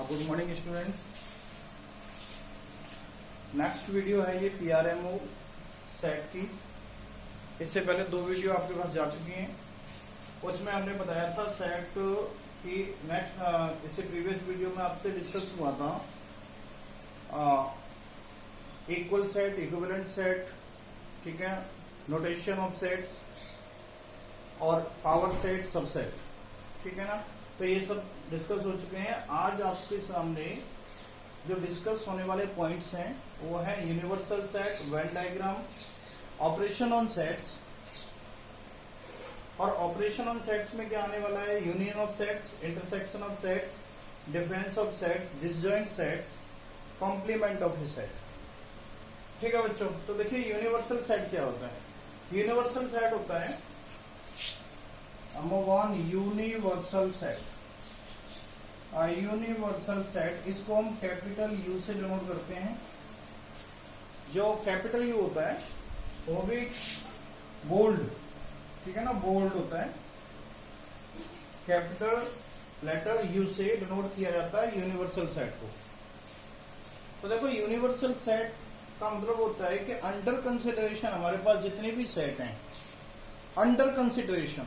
Good morning students. Next video है ये पीआरएमओ set की। इससे पहले दो वीडियो आपके पास जा चुकी हैं। उसमें हमने बताया था सेट की नेक्स्ट इससे प्रीवियस वीडियो में आपसे डिस्कस हुआ था इक्वल सेट, इक्विवेलेंट सेट, ठीक है, नोटेशन ऑफ सेट्स और पावर सेट, सबसेट, ठीक है ना। तो ये सब डिस्कस हो चुके हैं। आज आपके सामने जो डिस्कस होने वाले पॉइंट्स हैं वो है universal set, Venn diagram, operation on sets. और ऑपरेशन ऑन सेट्स में क्या आने वाला है? Union of sets, intersection of sets, difference of sets, disjoint sets, complement of a set. ठीक है बच्चों। तो देखिए यूनिवर्सल सेट क्या होता है। यूनिवर्सल सेट होता है number one universal set. Universal set इसको हम कैपिटल यू से डिनोट करते हैं। जो कैपिटल यू होता है वो भी बोल्ड, ठीक है ना, बोल्ड होता है। कैपिटल लेटर यू से डिनोट किया जाता है यूनिवर्सल सेट को। तो देखो यूनिवर्सल सेट का मतलब होता है कि अंडर कंसिडरेशन हमारे पास जितने भी सेट हैं, अंडर कंसिडरेशन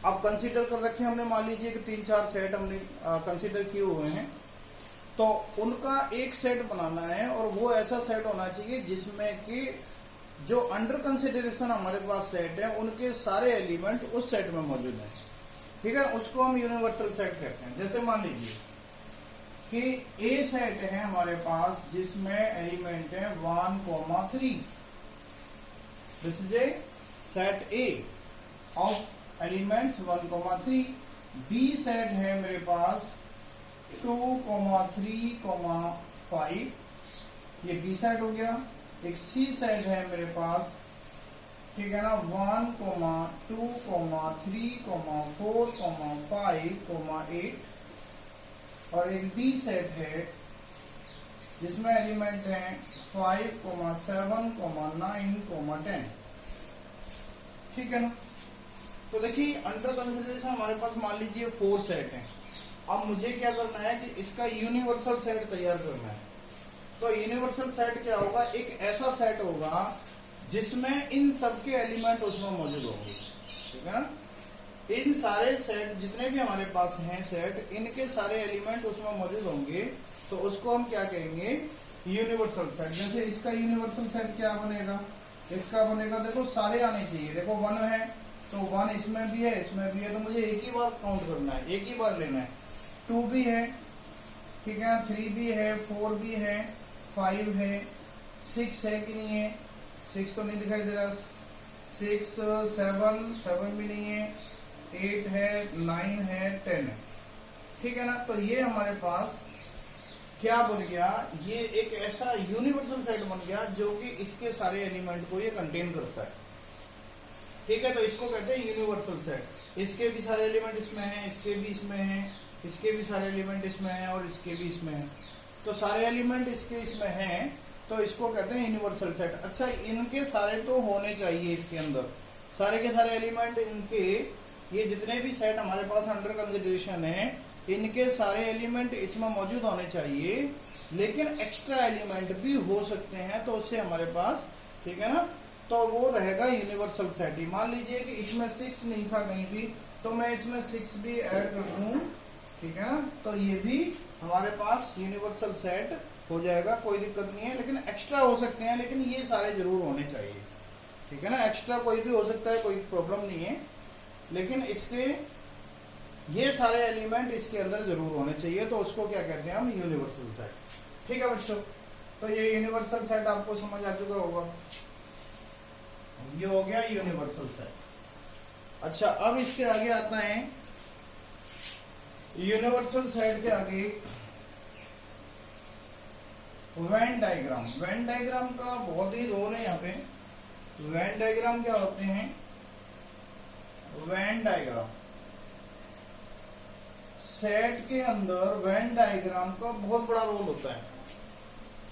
अब कंसीडर कर रखे हमने, मान लीजिए कि 3-4 सेट हमने कंसीडर किए हुए हैं, तो उनका एक सेट बनाना है और वो ऐसा सेट होना चाहिए जिसमें कि जो अंडर कंसिडरेशन हमारे पास सेट है उनके सारे एलिमेंट उस सेट में मौजूद हैं, ठीक है। उसको हम यूनिवर्सल सेट कहते हैं। जैसे मान लीजिए कि ए सेट है हमारे पास जिसमें एलिमेंट है 1,3। This is a set A of elements 1,3। B set है मेरे पास 2,3,5, ये बी सेट हो गया। एक सी सेट है मेरे पास, ठीक है ना, 1,2,3,4,5,8। और एक डी सेट है जिसमें एलिमेंट है 5,7,9,10, ठीक है ना। तो देखिए अंडर कंसिडरेशन हमारे पास मान लीजिए 4 सेट हैं। अब मुझे क्या करना है कि इसका यूनिवर्सल सेट तैयार करना है। तो यूनिवर्सल सेट क्या होगा? एक ऐसा सेट होगा जिसमें इन सबके एलिमेंट उसमें मौजूद होंगे, ठीक है ना। इन सारे सेट जितने भी हमारे पास हैं सेट, इनके सारे एलिमेंट उसमें मौजूद होंगे, तो उसको हम क्या कहेंगे? Universal set. जैसे इसका यूनिवर्सल सेट क्या बनेगा? इसका बनेगा, देखो सारे आने चाहिए। देखो 1 है तो 1 इसमें भी है, इसमें भी है, तो मुझे एक ही बार काउंट करना है, एक ही बार लेना है। 2 भी है, ठीक है, 3 भी है, 4 भी है, 5 है, 6 है कि नहीं है? 6 तो नहीं दिखाई दे रहा। 6, 7 भी नहीं है, 8 है, 9 है, 10 है, ठीक है ना। तो ये हमारे पास क्या बन गया? ये एक ऐसा यूनिवर्सल सेट बन गया जो कि इसके सारे एलिमेंट को ये कंटेन करता है, ठीक है। तो इसको कहते हैं यूनिवर्सल सेट। इसके भी सारे एलिमेंट इसमें हैं, इसके भी इसमें हैं, इसके भी सारे एलिमेंट इसमें हैं और इसके भी इसमें हैं। तो सारे एलिमेंट इसके इसमें हैं, तो इसको कहते हैं यूनिवर्सल सेट। अच्छा, इनके सारे तो होने चाहिए इसके अंदर, सारे के सारे एलिमेंट इनके, ये जितने भी सेट हमारे पास अंडर कंसिडरेशन है, इनके सारे एलिमेंट इसमें मौजूद होने चाहिए, लेकिन एक्स्ट्रा एलिमेंट भी हो सकते हैं, तो उससे हमारे पास, ठीक है ना, तो वो रहेगा यूनिवर्सल सेट ही। मान लीजिए कि इसमें 6 नहीं था कहीं भी, तो मैं इसमें 6 भी ऐड कर दूं, ठीक है ना, तो ये भी हमारे पास यूनिवर्सल सेट हो जाएगा, कोई दिक्कत नहीं है। लेकिन एक्स्ट्रा हो सकते हैं, लेकिन ये सारे जरूर होने चाहिए, ठीक है ना। एक्स्ट्रा कोई भी हो सकता है, कोई प्रॉब्लम नहीं है, लेकिन इसके ये सारे एलिमेंट इसके अंदर जरूर होने चाहिए, तो उसको क्या कहते हैं हम? यूनिवर्सल सेट, ठीक है बच्चों। तो ये यूनिवर्सल सेट आपको समझ आ चुका होगा। ये हो गया यूनिवर्सल सेट। अच्छा, अब इसके आगे आता है यूनिवर्सल सेट के आगे वेन डायग्राम। वेन डायग्राम का बहुत ही रोल है यहाँ पे। वेन डायग्राम क्या होते हैं? वेन डायग्राम सेट के अंदर वेन डायग्राम का बहुत बड़ा रोल होता है,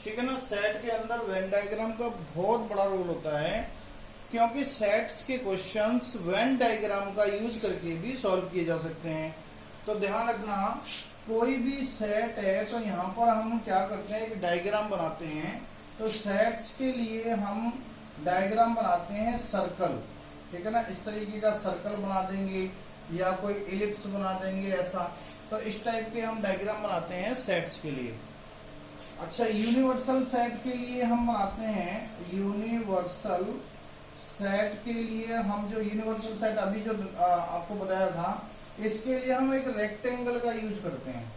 ठीक है ना। सेट के अंदर वेन डायग्राम का बहुत बड़ा रोल होता है, क्योंकि सेट्स के क्वेश्चंस वेन डायग्राम का यूज करके भी सॉल्व किए जा सकते हैं। तो ध्यान रखना, कोई भी सेट है तो यहाँ पर हम क्या करते हैं, एक डायग्राम बनाते हैं। तो सेट्स के लिए हम डायग्राम बनाते हैं सर्कल, ठीक है ना, इस तरीके का सर्कल बना देंगे या कोई एलिप्स बना देंगे ऐसा। तो इस टाइप के हम डायग्राम बनाते हैं सेट्स के लिए। अच्छा, यूनिवर्सल सेट के लिए हम बनाते हैं, यूनिवर्सल सेट के लिए हम जो यूनिवर्सल सेट अभी जो आपको बताया था, इसके लिए हम एक रेक्टेंगल का यूज करते हैं,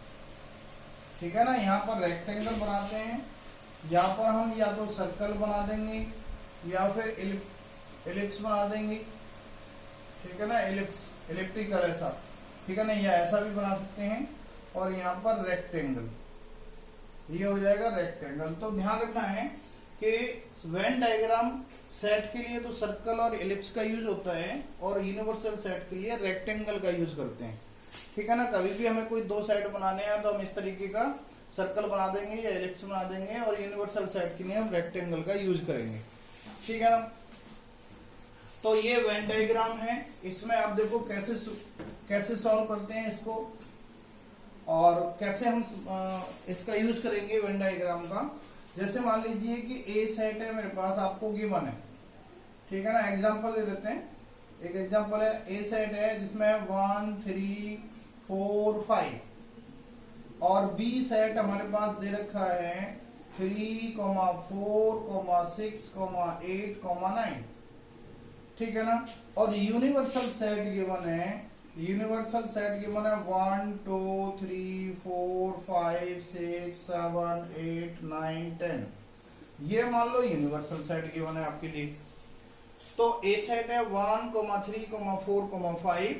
ठीक है ना। यहाँ पर रेक्टेंगल बनाते हैं, यहाँ पर हम या तो सर्कल बना देंगे या फिर एलिप्स बना देंगे, ठीक है ना, इलिप्टिकल ऐसा, ठीक है ना, या ऐसा भी बना सकते हैं। और यहाँ पर रेक्टेंगल, ये हो जाएगा रेक्टेंगल। तो ध्यान रखना है कि वेन डायग्राम सेट के लिए तो सर्कल और एलिप्स का यूज होता है, और यूनिवर्सल सेट के लिए रेक्टेंगल का यूज करते हैं, ठीक है ना। कभी भी हमें कोई दो सेट बनाने हैं तो हम इस तरीके का सर्कल बना देंगे या एलिप्स बना देंगे, और यूनिवर्सल सेट के लिए हम रेक्टेंगल का यूज करेंगे, ठीक है ना। तो ये वेन डायग्राम है, इसमें आप देखो कैसे सॉल्व करते हैं इसको, और कैसे हम इसका यूज करेंगे वेन डायग्राम का। जैसे मान लीजिए कि ए सेट है मेरे पास, आपको गिवन है, ठीक है ना। एग्जांपल दे देते हैं, एक एग्जांपल है, ए सेट है जिसमें 1 3 4 5, और बी सेट हमारे पास दे रखा है 3 4 6 8 9, ठीक है ना। और यूनिवर्सल सेट गिवन है, यूनिवर्सल सेट गिवन है 1 2 3 4 5 6 7 8 9 10, ये मान लो यूनिवर्सल सेट गिवन है आपके लिए। तो ए सेट है 1 3 4 5,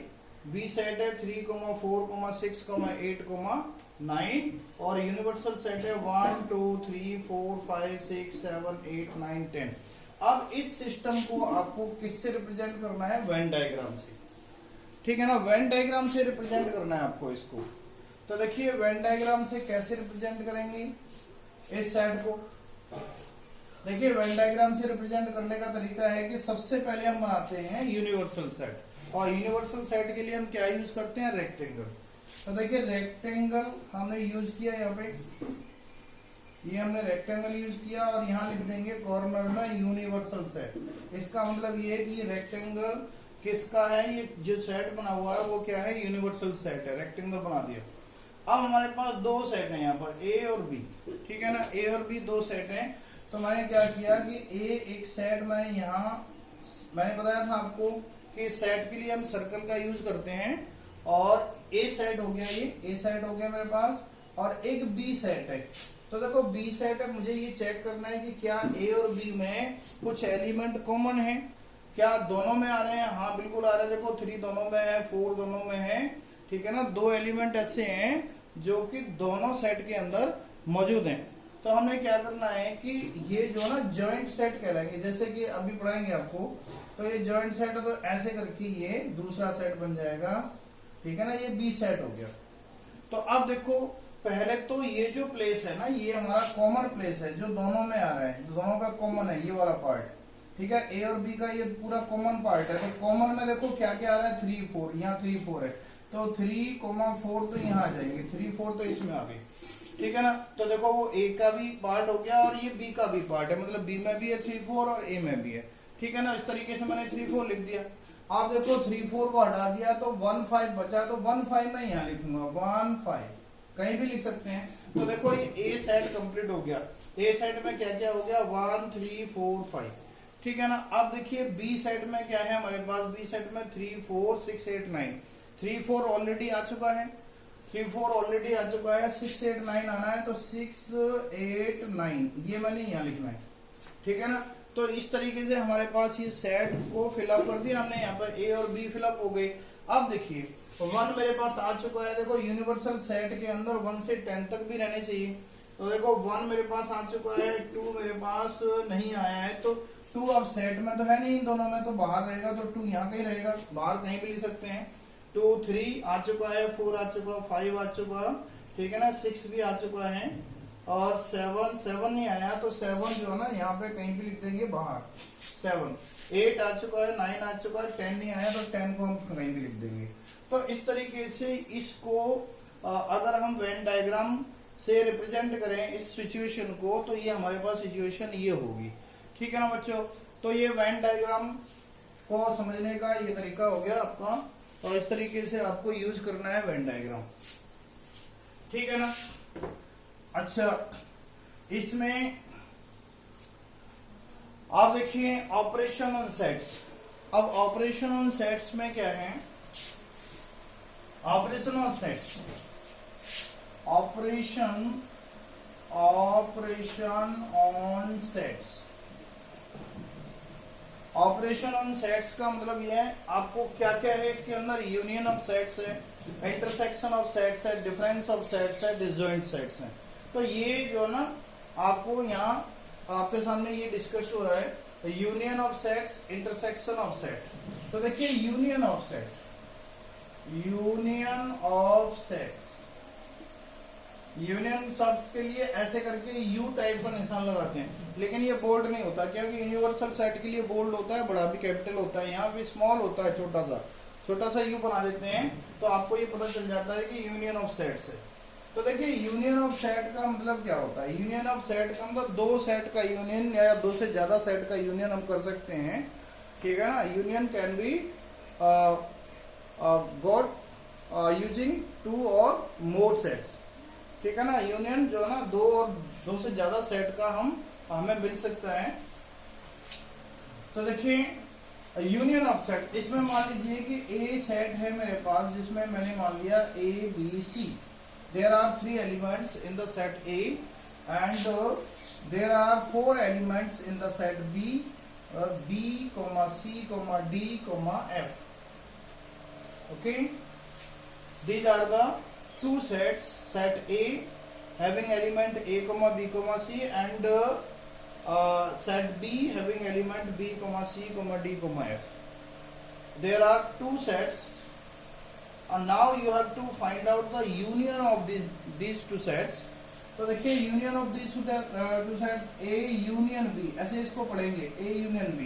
बी सेट है 3 4 6 8 9, और यूनिवर्सल सेट है 1 2 3 4 5 6 7 8 9 10। अब इस सिस्टम को आपको किससे रिप्रेजेंट करना है, वेन डायग्राम से, ठीक है ना। वेन डायग्राम से रिप्रेजेंट करना है आपको इसको। तो देखिए वेन डायग्राम से कैसे रिप्रेजेंट करेंगे इस सेट को। देखिए वेन डायग्राम से रिप्रेजेंट करने का तरीका है कि सबसे पहले हम बनाते हैं यूनिवर्सल सेट, और यूनिवर्सल सेट के लिए हम क्या यूज करते हैं, रेक्टेंगल। तो देखिए रेक्टेंगल हमने यूज किया, यहाँ पे ये हमने रेक्टेंगल यूज किया, और यहाँ लिख देंगे कॉर्नर में यूनिवर्सल सेट। इसका मतलब ये है कि ये रेक्टेंगल किसका है, ये जो सेट बना हुआ है वो क्या है, यूनिवर्सल सेट है, रेक्टेंगल बना दिया। अब हमारे पास दो सेट है यहाँ पर, ए और बी, ठीक है ना, ए और बी दो सेट हैं। तो मैंने क्या किया कि ए एक सेट मैंने बताया था आपको कि सेट के लिए हम सर्कल का यूज करते हैं, और ए सेट हो गया, ये ए सेट हो गया मेरे पास, और एक बी सेट है। तो देखो बी सेट है, मुझे ये चेक करना है कि क्या ए और बी में कुछ एलिमेंट कॉमन है, क्या दोनों में आ रहे हैं, हाँ बिल्कुल आ रहे हैं। देखो 3 दोनों में है, 4 दोनों में है, ठीक है ना। दो एलिमेंट ऐसे हैं जो कि दोनों सेट के अंदर मौजूद हैं। तो हमने क्या करना है कि ये जो ना जॉइंट सेट कहलाएंगे, जैसे कि अभी पढ़ाएंगे आपको। तो ये जॉइंट सेट है, तो ऐसे करके ये दूसरा सेट बन जाएगा, ठीक है ना, ये बी सेट हो गया। तो अब देखो पहले तो ये जो प्लेस है ना, ये हमारा कॉमन प्लेस है जो दोनों में आ रहा है, जो दोनों का कॉमन है, ये वाला पार्ट, ठीक है। ए और बी का ये पूरा कॉमन पार्ट है। तो कॉमन में देखो क्या क्या आ रहा है, 3 4, यहाँ 3 4 है, तो 3 4 तो यहाँ आ जाएंगे, 3 4 तो इसमें आ गई, ठीक है ना। तो देखो वो ए का भी पार्ट हो गया, और ये बी का भी पार्ट है, मतलब बी में भी है 3 4 और ए में भी है, ठीक है ना। इस तरीके से मैंने 3 4 लिख दिया। आप देखो 3 4 को हटा दिया तो 1 5 बचा, तो 1 5 मैं यहाँ लिखूंगा, 1 5 कहीं भी लिख सकते हैं। तो देखो ये ए सेट कंप्लीट हो गया। ए सेट में क्या क्या हो गया, 1 3 4 5, ठीक है ना। अब देखिए बी सेट में क्या है हमारे पास, बी सेट में 3 4 6 8 9, 3 4 ऑलरेडी आ चुका है, 3 4 ऑलरेडी आ चुका है, 6 8 9 आना है, तो 6 8 9 ये मैंने यहाँ लिखना है, ठीक है ना। तो इस तरीके से हमारे पास ये सेट को फिलअप कर दिया हमने, यहाँ पर ए और बी फिलअप हो गए। अब देखिए 1 मेरे पास आ चुका है। देखो यूनिवर्सल सेट के अंदर 1 से 10 तक भी रहने चाहिए। तो देखो 1 मेरे पास आ चुका है, 2 मेरे पास नहीं आया है, तो 2 अब सेट में तो है नहीं, इन दोनों में तो बाहर रहेगा, तो 2 यहाँ कहीं रहेगा, बाहर कहीं भी लिख सकते हैं। 2 3 आ चुका है, 4 आ चुका, 5 आ चुका, ठीक है ना, 6 भी आ चुका है, और 7 नहीं आया, तो 7 जो है ना यहाँ पे कहीं भी लिख देंगे बाहर, 7 8 आ चुका है, 9 आ चुका है, 10 नहीं आया, तो 10 को हम कहीं भी लिख देंगे। तो इस तरीके से इसको अगर हम वेन डायग्राम से रिप्रेजेंट करें इस सिचुएशन को, तो ये हमारे पास सिचुएशन ये होगी। ठीक है ना बच्चों, तो ये वेन डायग्राम को समझने का ये तरीका हो गया आपका, और इस तरीके से आपको यूज करना है वेन डायग्राम। ठीक है ना। अच्छा, इसमें आप देखिए ऑपरेशन ऑन सेट्स। अब ऑपरेशन ऑन सेट्स में क्या है, operation on sets, operation on sets, operation on sets का मतलब ये है आपको क्या क्या है इसके अंदर, यूनियन ऑफ सेट्स है, इंटरसेक्शन ऑफ सेट्स है, डिफरेंस ऑफ सेट्स है, डिसजॉइंट सेट्स है। तो ये जो ना आपको यहाँ आपके सामने ये डिस्कस हो रहा है, union of sets, intersection of set. तो देखिए union of set, union of sets, union शब्द के लिए ऐसे करके यू टाइप का निशान लगाते हैं, लेकिन ये बोल्ड नहीं होता क्योंकि यूनिवर्सल सेट के लिए बोल्ड होता है, बड़ा भी कैपिटल होता है, यहाँ भी स्मॉल होता है, छोटा सा यू बना देते हैं, तो आपको ये पता चल जाता है कि यूनियन ऑफ सेट्स है। तो देखिए यूनियन ऑफ सेट का मतलब क्या होता है, यूनियन ऑफ सेट का मतलब दो सेट का यूनियन या दो से ज्यादा सेट का यूनियन हम कर सकते हैं। ठीक है ना, union can be got using two और मोर सेट्स। ठीक है ना, यूनियन जो है ना दो से ज्यादा सेट का हमें मिल सकता है। तो देखिए यूनियन ऑफ सेट, इसमें मान लीजिए कि ए सेट है मेरे पास जिसमें मैंने मान लिया A B C, there are 3 elements in the set A and there are 4 elements in the set B, B C D F. Okay, these are the two sets, set A having element A, B, C and set B having element B, C, D, F. There are two sets and now you have to find out the union of these two sets. तो देखिए union of this two sets A union B, ऐसे इसको पढ़ेंगे ए union B.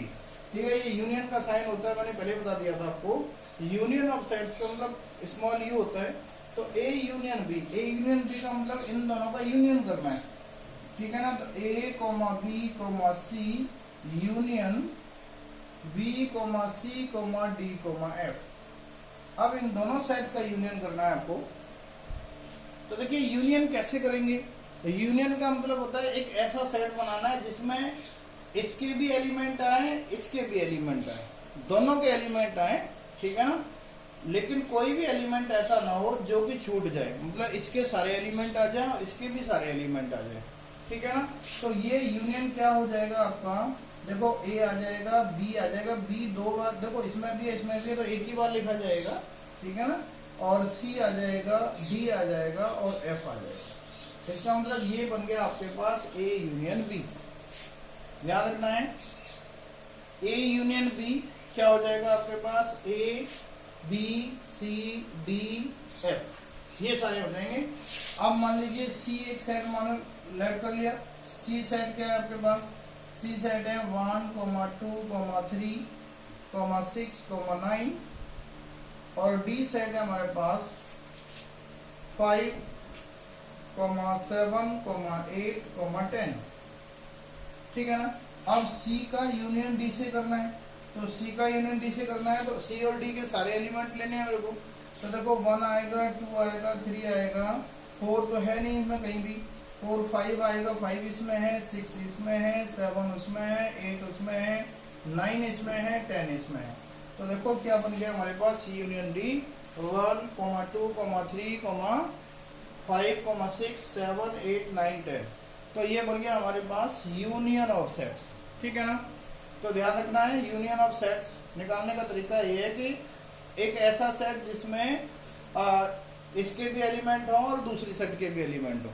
ठीक है, ये union का sign होता है, मैंने पहले बता दिया था आपको। यूनियन ऑफ सेट्स का मतलब स्मॉल यू होता है, तो A union B, A union B का मतलब इन दोनों का यूनियन करना है। ठीक है ना, तो A B C union B C D F. अब इन दोनों सेट का यूनियन करना है आपको। तो देखिए यूनियन कैसे करेंगे, यूनियन का मतलब होता है एक ऐसा सेट बनाना है जिसमें इसके भी एलिमेंट आए, इसके भी एलिमेंट आए, दोनों के एलिमेंट आए। ठीक है ना, लेकिन कोई भी एलिमेंट ऐसा ना हो जो कि छूट जाए, मतलब इसके सारे एलिमेंट आ जाए और इसके भी सारे एलिमेंट आ जाए। ठीक है ना, तो ये यूनियन क्या हो जाएगा आपका, देखो ए आ जाएगा, बी आ जाएगा, बी दो बार, देखो इसमें भी है तो एक ही बार लिखा जाएगा। ठीक है ना, और सी आ जाएगा, डी आ जाएगा और एफ आ जाएगा। इसका मतलब ये बन गया आपके पास ए यूनियन बी। याद रखना है, ए यूनियन बी क्या हो जाएगा आपके पास, A B C D F, ये सारे हो जाएंगे। अब मान लीजिए सी एक सेट मान लेट कर लिया, सी सेट क्या है आपके पास, सी सेट है 1, 2, 3, 6, 9 और डी सेट है हमारे पास 5, 7, 8, 10। ठीक है ना, अब सी का यूनियन डी से करना है, तो सी का यूनियन डी से करना है तो सी और डी के सारे एलिमेंट लेने हैं मेरे को। तो देखो 1 आएगा, 2 आएगा, 3 आएगा, 4 तो है नहीं इसमें कहीं भी, 4, 5 आएगा, 5 इसमें है, 6 इसमें है, 7 उसमें है, 8 उसमें है, 9 इसमें है, 10 इसमें है। तो देखो क्या बन गया हमारे पास, सी यूनियन डी 1, 2, 3, 5, 6, 7, 8, 9, 10। तो ये बन गया हमारे पास यूनियन ऑफ सेट्स। ठीक है ना, तो ध्यान रखना है यूनियन ऑफ सेट्स निकालने का तरीका ये है कि एक ऐसा सेट जिसमें इसके भी एलिमेंट हो और दूसरी सेट के भी एलिमेंट हो।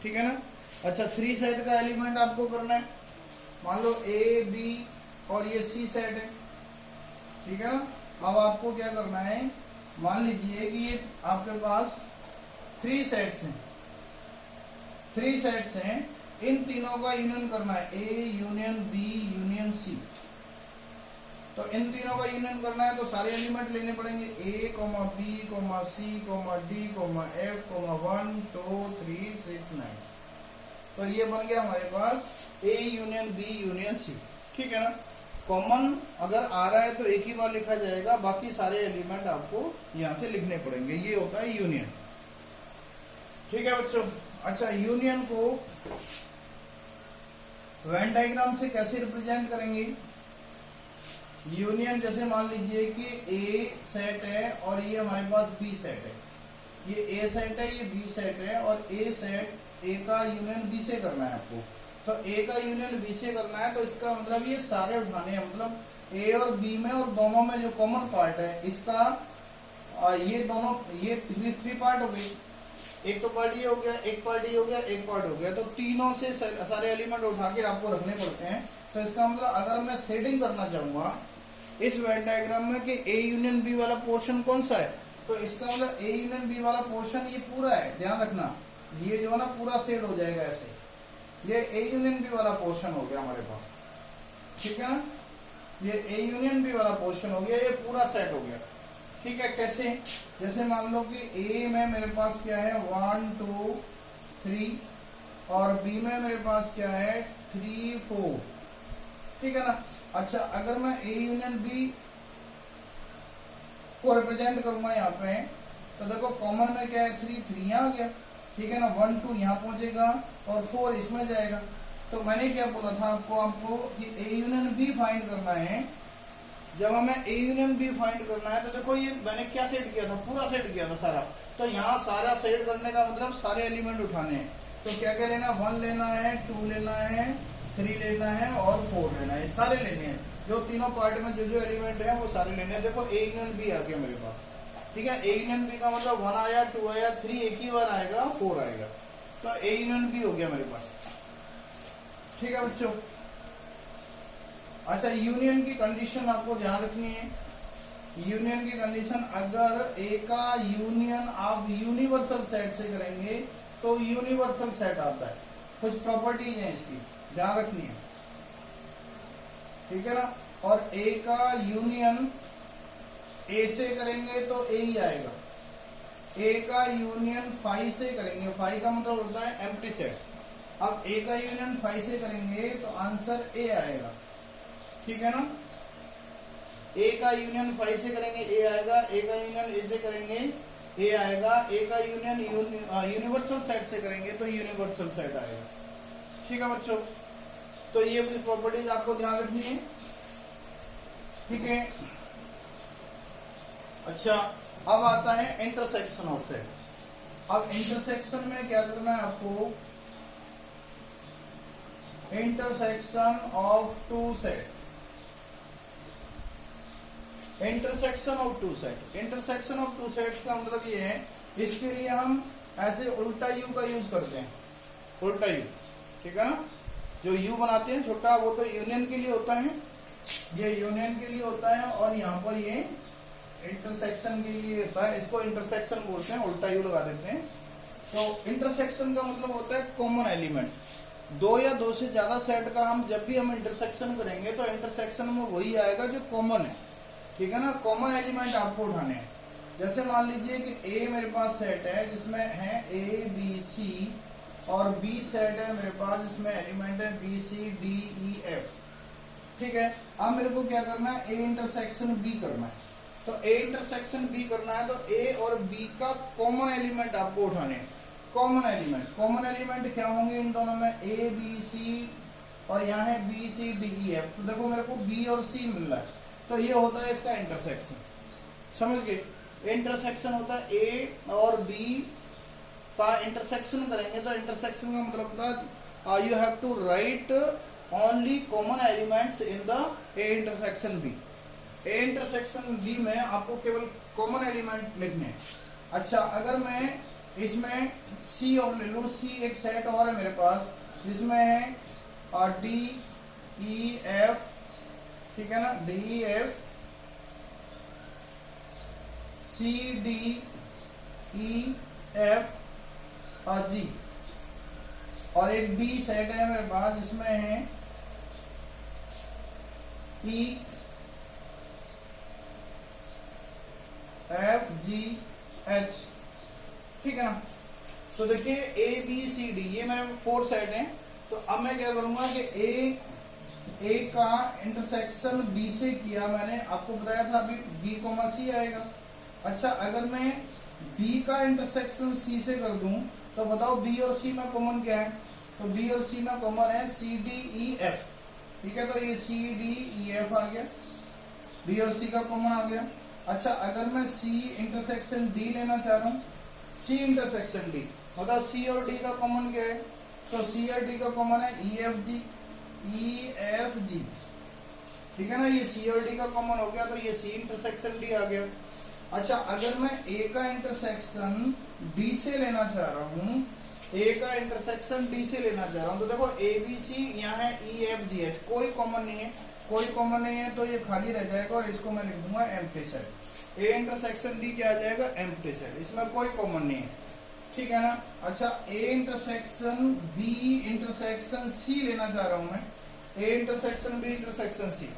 ठीक है ना, अच्छा 3 सेट का एलिमेंट आपको करना है, मान लो ए बी और ये सी सेट है। ठीक है ना, अब आपको क्या करना है, मान लीजिए कि ये आपके पास 3 सेट्स हैं, 3 सेट्स हैं, इन तीनों का यूनियन करना है, A union B union C. तो इन तीनों का यूनियन करना है तो सारे एलिमेंट लेने पड़ेंगे A, B, C, D, F, 1, 2, 3, 6, 9। तो ये बन गया हमारे पास A union B union C। ठीक है ना। कॉमन अगर आ रहा है तो एक ही बार लिखा जाएगा, बाकी सारे एलिमेंट आपको यहां से लिखने पड़ेंगे। ये होता है यूनियन। ठीक है बच्चों। अच्छा, यूनियन को वेन डायग्राम से कैसे रिप्रेजेंट करेंगे? यूनियन जैसे मान लीजिए कि A सेट है और ये हमारे पास B सेट है। ये A सेट है, ये B सेट है, और A सेट A का यूनियन B से करना है आपको। तो A का यूनियन B से करना है तो इसका मतलब ये सारे उठाने हैं, मतलब A और B में और दोनों में जो कॉमन पार्ट है इसका ये दोनों, ये थ्री पार्ट हो गई। एक तो पार्ट ये हो गया, एक पार्ट ये हो गया, एक पार्ट हो गया। तो तीनों से सारे एलिमेंट उठा के आपको रखने पड़ते हैं। तो इसका मतलब अगर मैं सेटिंग करना चाहूंगा इस वेन डायग्राम में कि A यूनियन B वाला पोर्शन कौन सा है, तो इसका मतलब A यूनियन B वाला पोर्शन ये पूरा है। ध्यान रखना, ये जो है ना पूरा सेट हो जाएगा ऐसे। ये A यूनियन B वाला पोर्शन हो गया हमारे पास। ठीक है ना। ये A यूनियन B वाला पोर्शन हो गया, ये पूरा सेट हो गया। ठीक है। कैसे? जैसे मान लो कि A में मेरे पास क्या है 1, 2, 3 और B में मेरे पास क्या है 3, 4। ठीक है ना। अच्छा, अगर मैं A यूनियन B को रिप्रेजेंट करूंगा यहाँ पे, तो देखो कॉमन में क्या है 3 यहाँ आ गया। ठीक है ना। 1, 2 यहाँ पहुंचेगा और 4 इसमें जाएगा। तो मैंने क्या बोला था आपको कि A यूनियन B फाइंड करना है। जब हमें A यूनियन B फाइंड करना है तो देखो ये मैंने क्या सेट किया था, पूरा सेट किया था सारा। तो यहाँ सारा सेट करने का मतलब सारे एलिमेंट उठाने हैं। तो क्या क्या लेना, 1 लेना है, 2 लेना है, 3 लेना है और 4 लेना है। सारे लेने हैं, जो तीनों पार्ट में जो एलिमेंट है वो सारे लेने हैं। देखो A यूनियन B आ गया मेरे पास। ठीक है। A यूनियन B का मतलब 1 आया, 2 आया, 3 एक ही बार आएगा, 4 आएगा। तो A यूनियन B हो गया मेरे पास। ठीक है बच्चों। अच्छा, यूनियन की कंडीशन आपको ध्यान रखनी है। यूनियन की कंडीशन, अगर A का यूनियन आप यूनिवर्सल सेट से करेंगे तो यूनिवर्सल सेट आता है। कुछ प्रॉपर्टीज हैं इसकी, ध्यान रखनी है। ठीक है ना। और A का यूनियन A से करेंगे तो A ही आएगा। A का यूनियन फाई से करेंगे, फाई का मतलब होता है एम्प्टी सेट। अब A का यूनियन फाई से करेंगे तो आंसर A आएगा। ठीक है ना। A का यूनियन फाई से करेंगे A आएगा, A का यूनियन A से करेंगे A आएगा, A का यूनियन यूनिवर्सल सेट से करेंगे तो यूनिवर्सल सेट आएगा। ठीक है बच्चों। तो ये भी प्रॉपर्टीज आपको ध्यान रखनी है। ठीक है। अच्छा, अब आता है इंटरसेक्शन ऑफ सेट। अब इंटरसेक्शन में क्या करना है आपको, intersection of two set. Intersection of two set, intersection of two sets का मतलब ये है, इसके लिए हम ऐसे उल्टा यू का यूज करते हैं, उल्टा यू। ठीक है ना। जो यू बनाते हैं छोटा, वो तो यूनियन के लिए होता है, ये यूनियन के लिए होता है, और यहाँ पर ये इंटरसेक्शन के लिए होता है। इसको इंटरसेक्शन बोलते हैं, उल्टा यू लगा देते हैं। तो इंटरसेक्शन का मतलब होता है कॉमन एलिमेंट। दो या दो से ज्यादा सेट का हम जब भी हम इंटरसेक्शन करेंगे तो इंटरसेक्शन में वही आएगा जो कॉमन है। ठीक है ना। कॉमन एलिमेंट आपको उठाने हैं। जैसे मान लीजिए कि A मेरे पास सेट है जिसमें है A, B, C, और B सेट है मेरे पास जिसमें एलिमेंट है B, C, D, E, F। ठीक है। अब मेरे को क्या करना है, A इंटरसेक्शन B करना है। तो A इंटरसेक्शन B करना है तो A और B का कॉमन एलिमेंट आपको उठाने हैं। कॉमन एलिमेंट क्या होंगे इन दोनों में, A, B, C, और यहाँ है B, C, D, E, F। तो देखो मेरे को B और C मिल रहा है, तो ये होता है इसका इंटरसेक्शन। समझ गए। इंटरसेक्शन होता है A और B का इंटरसेक्शन करेंगे तो इंटरसेक्शन का मतलब होता है you have to write only common elements in the A intersection B। A intersection B में आपको केवल कॉमन एलिमेंट लिखने हैं। अच्छा, अगर मैं इसमें C और ले लूं, C एक सेट और है मेरे पास जिसमें है D, E, F। ठीक है ना। D, E, F, C, D, E, F और G, और एक B सेट है मेरे पास जिसमें है E, एफ जी एच, ठीक है ना। तो देखिए ए बी सी डी ये मेरे 4 सेट हैं। तो अब मैं क्या करूंगा कि ए का इंटरसेक्शन बी से किया, मैंने आपको बताया था अभी बी कोमा सी आएगा। अच्छा अगर मैं बी का इंटरसेक्शन सी से कर दूं तो बताओ बी और सी में कॉमन क्या है? तो बी और सी में कॉमन है सी डी ई एफ, ठीक है। तो ये सी डी ई एफ आ गया, बी और सी का कॉमन आ गया। अच्छा अगर मैं सी इंटरसेक्शन डी लेना चाह रहा हूँ, सी इंटरसेक्शन डी मतलब सी और डी का कॉमन क्या है? तो सी और डी का कॉमन है ई एफ जी, ठीक है ना। ये सी और डी का कॉमन हो गया, तो ये सी इंटरसेक्शन डी आ गया। अच्छा अगर मैं ए का इंटरसेक्शन डी से लेना चाह रहा हूँ, ए का इंटरसेक्शन डी से लेना चाह रहा हूँ, तो देखो ए बी सी यहाँ है ई एफ जी एच, कोई कॉमन नहीं है, कोई कॉमन नहीं है, तो ये खाली रह जाएगा और इसको मैं लिख दूंगा empty set. A intersection D क्या आ जाएगा? एम्प्टी सेट, इसमें कोई कॉमन नहीं है, ठीक है ना। अच्छा A intersection B intersection C लेना चाह रहा हूं मैं, A intersection B intersection C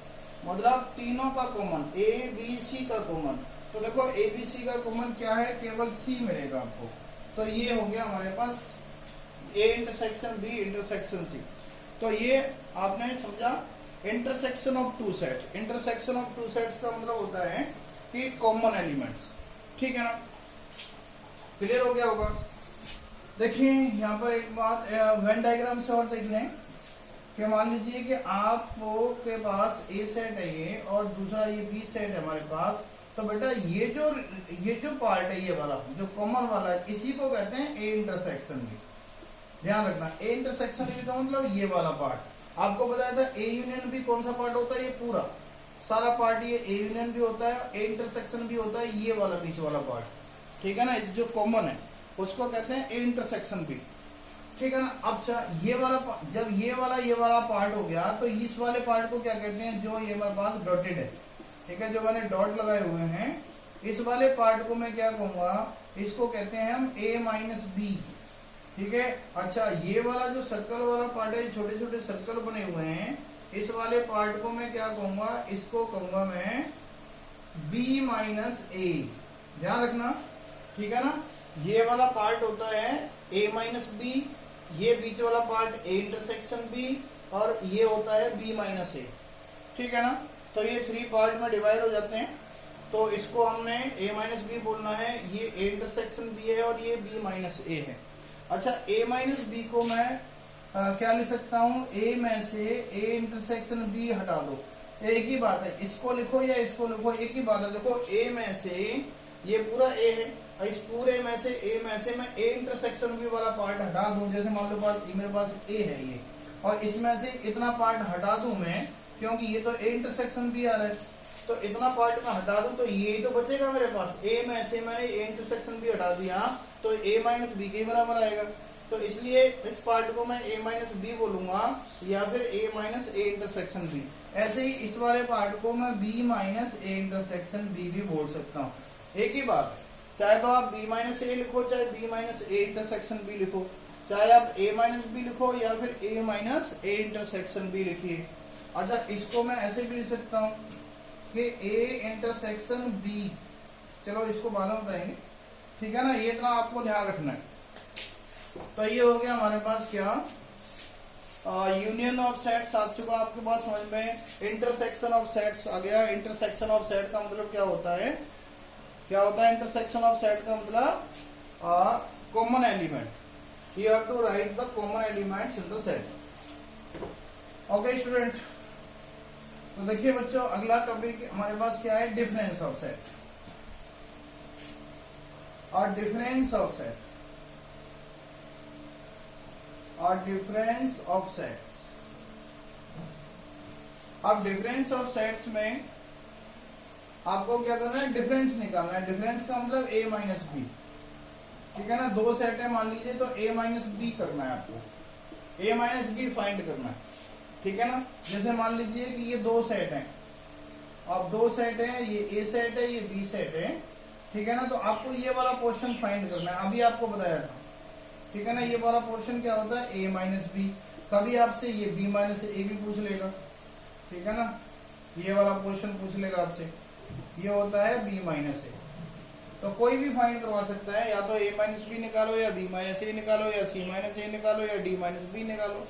मतलब तीनों का कॉमन, ए बी सी का कॉमन। तो देखो ए बी सी का कॉमन क्या है? केवल सी मिलेगा आपको। तो ये हो गया हमारे पास A intersection B intersection C. तो ये आपने समझा intersection of two set. Intersection of two sets का मतलब होता है कि कॉमन एलिमेंट्स, ठीक है ना। क्लियर हो गया होगा। देखिए यहाँ पर एक बात वेन डायग्राम से और देख लें कि मान लीजिए कि आपको के पास ए सेट है ये और दूसरा ये बी सेट है हमारे पास। तो बेटा ये जो पार्ट है, ये वाला जो कॉमन वाला है, इसी को कहते हैं ए इंटरसेक्शन बी। ध्यान रखना ए इंटरसेक्शन बी का मतलब ये वाला पार्ट। आपको बताया था ए यूनियन बी कौन सा पार्ट होता है? ये पूरा सारा पार्ट ये ए यूनियन भी होता है, ए इंटरसेक्शन भी होता है, ये वाला बीच वाला पार्ट, ठीक है ना। इस जो कॉमन है उसको कहते हैं ए इंटरसेक्शन बी, ठीक है ना। अब ये वाला जब ये वाला पार्ट हो गया तो इस वाले पार्ट को क्या कहते हैं? जो ये हमारे पास डॉटेड है, ठीक है, जो मैंने डॉट लगाए हुए हैं, इस वाले पार्ट को मैं क्या कहूंगा? इसको कहते हैं हम ए माइनस बी, ठीक है। अच्छा ये वाला जो सर्कल वाला पार्ट है, छोटे छोटे सर्कल बने हुए हैं, इस वाले पार्ट को मैं क्या कहूंगा? इसको कहूंगा मैं बी माइनस ए। ध्यान रखना, ठीक है ना। ये वाला पार्ट होता है a माइनस बी, ये बीच वाला पार्ट a इंटरसेक्शन b और ये होता है b माइनस ए, ठीक है ना। तो ये 3 पार्ट में डिवाइड हो जाते हैं। तो इसको हमने a माइनस बी बोलना है, ये a इंटरसेक्शन b है और ये b माइनस ए है। अच्छा a माइनस बी को मैं क्या लिख सकता हूँ? a में से a इंटरसेक्शन b हटा दो, एक ही बात है, इसको लिखो या इसको लिखो, एक ही बात है। देखो a में से ये पूरा a है, इस पूरे में से a में से मैं a इंटरसेक्शन b वाला पार्ट हटा दूं, जैसे मान लो मेरे पास a है ये, और इसमें से इतना पार्ट हटा दूं मैं, क्योंकि ये तो a इंटरसेक्शन b आ रहा है, तो इतना पार्ट मैं हटा दूं तो ये तो बचेगा मेरे पास। a में से मैंने a इंटरसेक्शन b हटा दिया तो a माइनस बी के बराबर आएगा। तो इसलिए इस पार्ट को मैं a माइनस बी बोलूंगा या फिर a minus A intersection b। ऐसे ही इस वाले पार्ट को मैं b minus A intersection b भी बोल सकता हूँ, एक ही बात है। चाहे तो आप b माइनस ए लिखो, चाहे b minus A intersection b लिखो, चाहे आप a माइनस बी लिखो या फिर a minus A intersection b लिखिए। अच्छा इसको मैं ऐसे भी लिख सकता हूँ कि a इंटरसेक्शन b, चलो इसको बाद में बताएंगे, ठीक है ना। ये इतना आपको ध्यान रखना है। तो ये हो गया हमारे पास क्या? यूनियन ऑफ सेट्स आ चुका आपके पास समझ में। इंटरसेक्शन ऑफ सेट्स आ गया। इंटरसेक्शन ऑफ सेट का मतलब क्या होता है? क्या होता है इंटरसेक्शन ऑफ सेट का मतलब? Common element. You have to write the common elements in the set. Okay student, तो देखिए बच्चों अगला टॉपिक हमारे पास क्या है? डिफरेंस ऑफ सेट और डिफरेंस ऑफ सेट और डिफरेंस ऑफ सेट्स। अब डिफरेंस ऑफ सेट्स में आपको क्या करना है? डिफरेंस निकालना है। डिफरेंस का मतलब a माइनस बी, ठीक है ना। 2 सेट है मान लीजिए, तो a माइनस बी करना है आपको, a माइनस बी फाइंड करना है, ठीक है ना। जैसे मान लीजिए कि ये 2 सेट हैं, अब 2 सेट है, ये a सेट है, ये b सेट है, ठीक है ना। तो आपको ये वाला पोर्शन फाइंड करना है, अभी आपको बताया था, ठीक है ना। ये वाला पोर्शन क्या होता है? a minus B. कभी आपसे ये b माइनस ए भी पूछ लेगा, ठीक है ना। ये वाला पोर्शन पूछ लेगा आपसे, ये होता है b माइनस ए, तो कोई भी फाइंड करवा सकता है, या तो a माइनस बी निकालो, या b माइनस ए निकालो, या c माइनस ए निकालो, या d माइनस बी निकालो,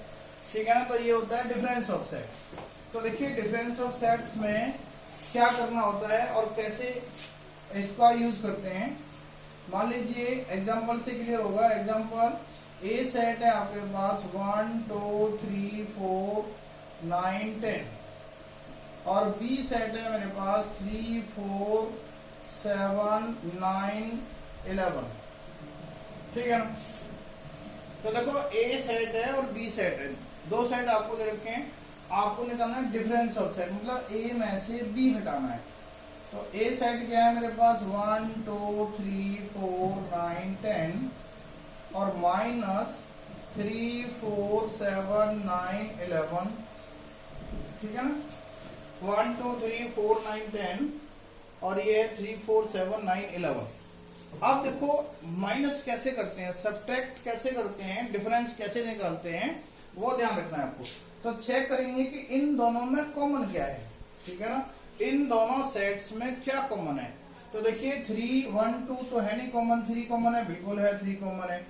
ठीक है ना। तो ये होता है डिफरेंस ऑफ सेट। तो देखिए डिफरेंस ऑफ सेट्स में क्या करना होता है और कैसे इसका यूज करते हैं। मान लीजिए एग्जांपल से क्लियर होगा। एग्जांपल ए सेट है आपके पास 1 2 3 4 9 10 और बी सेट है मेरे पास 3 4 7 9 11, ठीक है ना। तो देखो ए सेट है और बी सेट है, दो सेट आपको दे रखे हैं, आपको निकालना है डिफरेंस ऑफ सेट, मतलब ए में से बी हटाना है। तो ए सेट क्या है मेरे पास 1 2 3 4 9 10 और माइनस 3 4 7 9 11, ठीक है ना। 1 2 3 4 9 10 और ये है 3 4 7 9 11। अब देखो माइनस कैसे करते हैं, सब्ट्रैक्ट कैसे करते हैं, डिफरेंस कैसे निकालते हैं, वो ध्यान रखना है आपको। तो चेक करेंगे कि इन दोनों में कॉमन क्या है, ठीक है ना। इन दोनों सेट्स में क्या कॉमन है। तो देखिए 3 1 2 तो है नहीं कॉमन, 3 कॉमन है, बिल्कुल है 3 कॉमन है,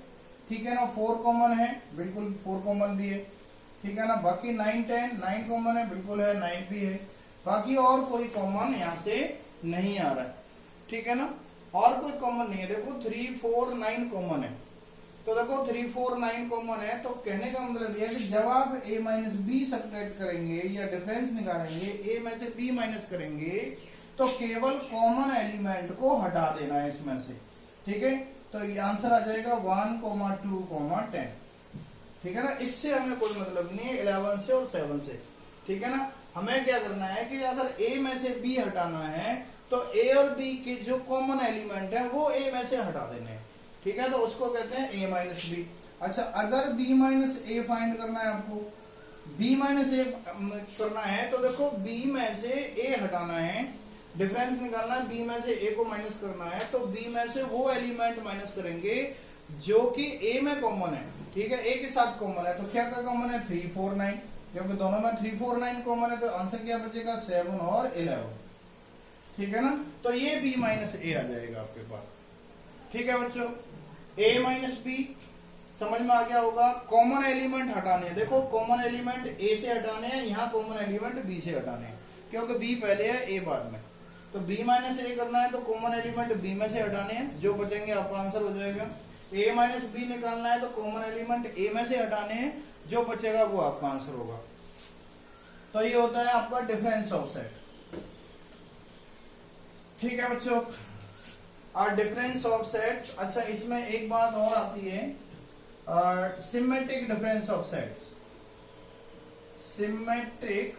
ठीक है ना। 4 कॉमन है, बिल्कुल 4 कॉमन भी है, ठीक है ना। बाकी 9 10 9 कॉमन है, बिल्कुल है, 9 भी है। बाकी और कोई कॉमन यहाँ से नहीं आ रहा है, ठीक है ना। और कोई कॉमन नहीं है। देखो 3 4 9 कॉमन है, तो देखो 3 4 9 कॉमन है। तो कहने का मतलब यह है कि जब आप a माइनस बी सब्ट्रैक्ट करेंगे या डिफरेंस निकालेंगे, a में से b माइनस करेंगे, तो केवल कॉमन एलिमेंट को हटा देना है इसमें से, ठीक है। तो ये आंसर आ जाएगा 1 2 10, ठीक है ना। इससे हमें कोई मतलब नहीं है 11 से और 7 से, ठीक है ना। हमें क्या करना है कि अगर a में से b हटाना है तो a और b के जो कॉमन एलिमेंट है वो a में से हटा देने हैं, ठीक है। तो उसको कहते हैं a माइनस बी। अच्छा अगर b माइनस ए फाइंड करना है आपको, b माइनस ए करना है, तो देखो b में से a हटाना है, डिफरेंस निकालना है, b में से a को माइनस करना है, तो b में से वो एलिमेंट माइनस करेंगे जो कि a में कॉमन है, ठीक है, a के साथ कॉमन है। तो क्या क्या कॉमन है 3 4 9, क्योंकि दोनों में 3 4 9 कॉमन है, तो आंसर क्या बचेगा 7 और 11, ठीक है ना। तो ये b माइनस ए आ जाएगा आपके पास, ठीक है बच्चों। a माइनस बी समझ में आ गया होगा। कॉमन एलिमेंट हटाने हैं, देखो कॉमन एलिमेंट a से हटाने हैं, यहाँ कॉमन एलिमेंट b से हटाने हैं, क्योंकि b पहले है a बाद में। तो b माइनस ए करना है तो कॉमन एलिमेंट b में से हटाने हैं, जो बचेंगे आपका आंसर हो जाएगा। a माइनस बी निकालना है तो कॉमन एलिमेंट a में से हटाने हैं, जो बचेगा वो आपका आंसर होगा। तो ये होता है आपका डिफरेंस ऑफ सेट, ठीक है बच्चों। और डिफरेंस ऑफ सेट्स, अच्छा इसमें एक बात और आती है, symmetric difference of sets, symmetric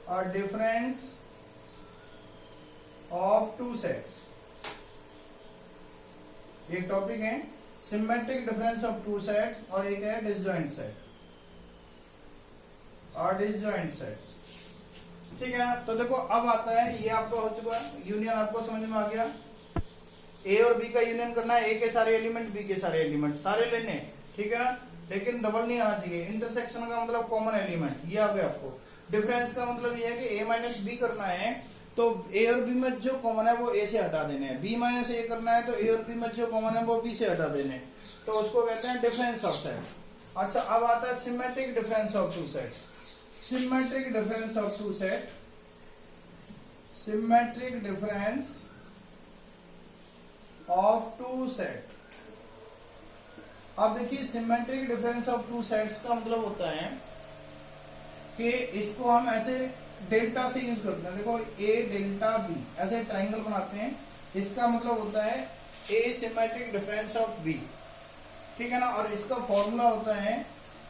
और डिफरेंस ऑफ टू सेट्स, एक टॉपिक है symmetric difference of two sets, और एक है डिसजॉइंट सेट और डिसजॉइंट सेट्स, ठीक है। तो देखो अब आता है, ये आपका हो चुका है यूनियन, आपको समझ में आ गया। ए और बी का यूनियन करना है, ए के सारे एलिमेंट बी के सारे एलिमेंट सारे लेने, ठीक है ना, लेकिन डबल नहीं आना चाहिए। इंटरसेक्शन का मतलब कॉमन एलिमेंट, ये आ गया आपको। डिफरेंस का मतलब ये है कि ए माइनस बी करना है तो ए और बी में जो कॉमन है वो ए से हटा देने हैं, बी माइनस ए करना है तो ए और बी में जो कॉमन है वो बी से हटा देने हैं, तो उसको कहते हैं डिफरेंस ऑफ सेट। अच्छा अब आता है symmetric difference of two set, symmetric difference of two set, symmetric difference of two set. अब देखिए symmetric difference of two sets का मतलब होता है कि इसको हम ऐसे डेल्टा से यूज करते हैं। देखो ए डेल्टा बी ऐसे ट्राइंगल बनाते हैं, इसका मतलब होता है A symmetric difference of B, ठीक है ना। और इसका फॉर्मूला होता है